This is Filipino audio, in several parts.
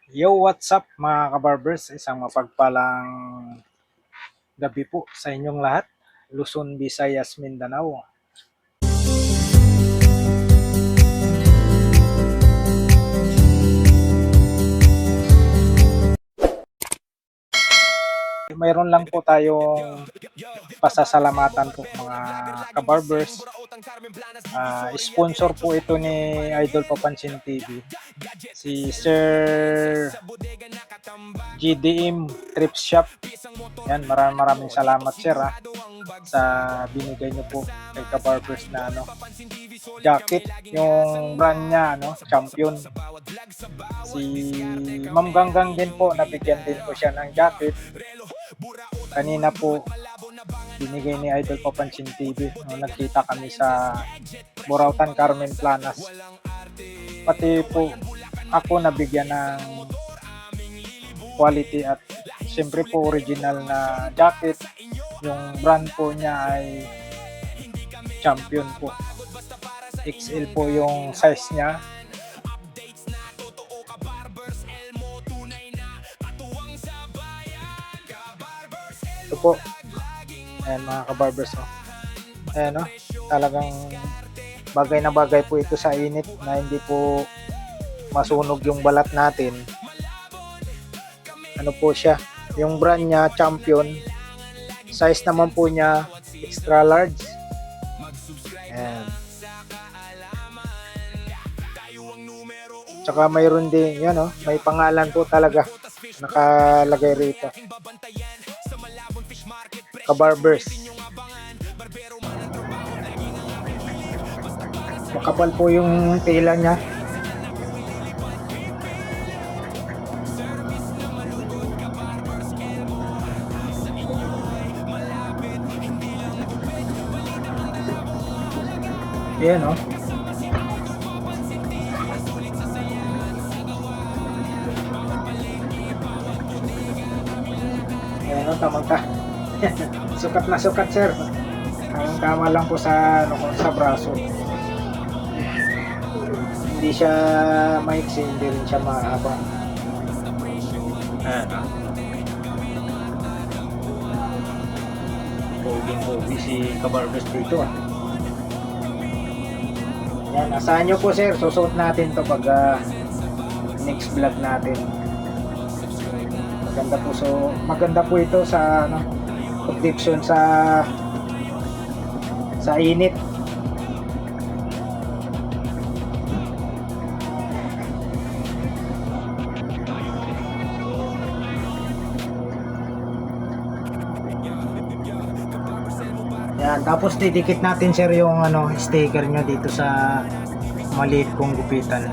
Yo, what's up mga kabarbers? Isang mapagpalang gabi po sa inyong lahat. Luzon, Visayas, Mindanao. Mayroon lang po tayong pasasalamatan po mga kabarbers. Sponsor po ito ni Idol Papansin TV. Si Sir GDM Trip Shop. Yan, maraming salamat sir sa binigay niyo po kay kabarbers na jacket, yung brand niya Champion. Si Ma'am Ganggang din po, nabigyan din po siya ng jacket. Kanina po binigay ni Idol Papansin TV nung nagkita kami sa Burautan Carmen Planas. Pati po ako nabigyan ng quality at siyempre po original na jacket. Yung brand po niya ay Champion po. XL po yung size niya. Ito po. Ayan mga kabarbers. Ayan talagang bagay na bagay po ito sa init na hindi po masunog yung balat natin. Ano po siya? Yung brand niya Champion. Size naman po niya extra large. Ayan. Tsaka mayroon din yan may pangalan po talaga nakalagay rito. Kabarbers. Makapal po yung tela niya. Ayan Ayan tamang ka. Sukat na sukat sir. Ang tama lang po sa sa braso. Hindi siya maiksi, hindi rin siya mahaba. Pogi si kabarbers dito Yan, asahan nyo po sir, susuot natin to pag next vlog natin. Maganda po ito sa protection sa init. Yan, tapos didikit natin sir yung sticker nyo dito sa maliit kong gupitan.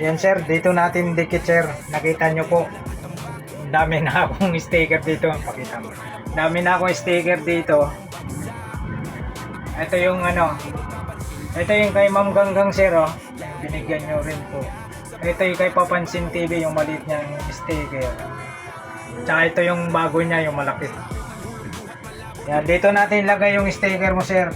Yan sir, dito natin dikit sir. Nakita nyo po, dami na akong sticker dito. Pakita mo. Dami na akong sticker dito. Ito yung ito yung kay Ma'am Ganggang sir binigyan nyo rin po. Ito yung kay Papansin TV, yung maliit niyang sticker. Tsaka ito yung bago niya, yung malaki. Yan, dito natin lagay yung sticker mo sir.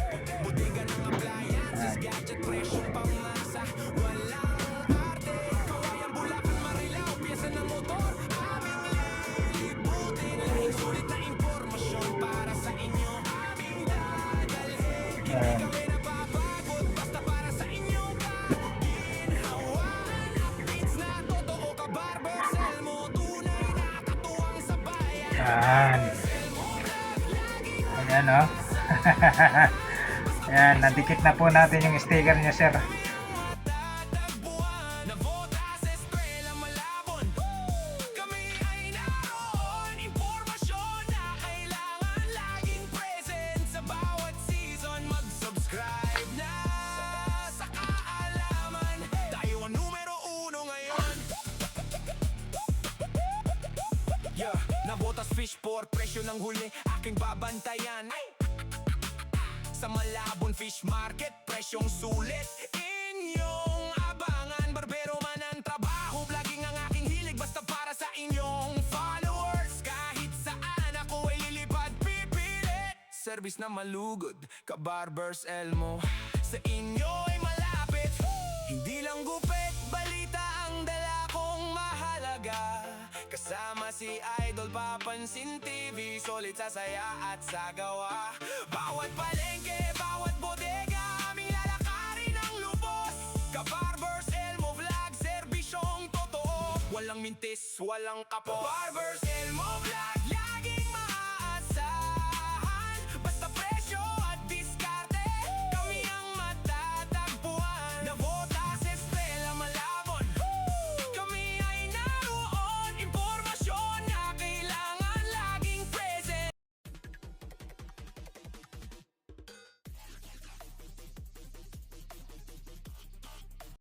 Yan. Ayan Ayan, nadikit na po natin yung sticker niya sir. Nabotas fish for presyo ng huli aking babantayan. Sa Malabon Fish Market, presyong sulit inyong abangan. Barbero man ang trabaho, vlogging ang aking hilig. Basta para sa inyong followers, kahit saan ako ay lilipad pipilit. Service na malugod, Kabarbers Elmo, sa inyo ay malapit. Hindi lang gupit, balita Kasama si Idol Papansin TV, solid sa saya at sa gawa. Bawat palengke, bawat bodega, aming lalakarin ang lubos. Ka-Barbers Elmo Vlog, serbisyong totoo. Walang mintis, walang kapo. Barbers Elmo Vlog,